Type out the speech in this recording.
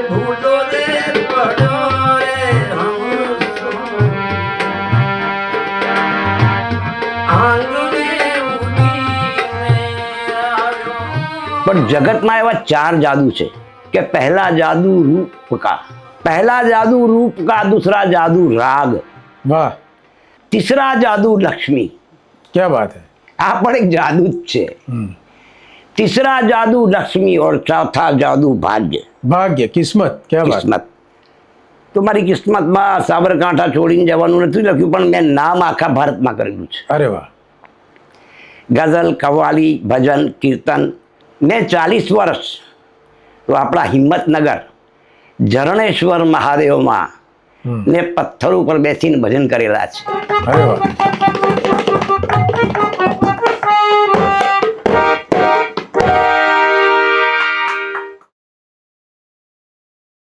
ભૂલો રે પડ્યો રે પણ જગતમાં એવા 4 જાદુ છે કે પહેલા જાદू रूप का, पहला जादू रूप का, दूसरा जादू राग, वाह, तीसरा जादू लक्ष्मी। क्या बात है। આ પણ એક જાદू જ છે। तीसरा जादू लक्ष्मी और चौथा जादू भाग्य, भाग्य, किस्मत, क्या बात। કિસ્મત। તો મારી કિસ્મતમાં સાબરકાંઠા છોડીને જવાનું નથી લખ્યું, પણ મેં નામ આખા ભારતમાં કરેલું છે। अरे वाह। ગઝલ, કવ્વાલી, ભજન, કીર્તન। મેં 40 વર્ષ તો આપણા હિંમતનગર ઝરણેશ્વર મહાદેવમાં ને પથ્થર ઉપર બેસીને ભજન કરેલા છે। अरे वाह।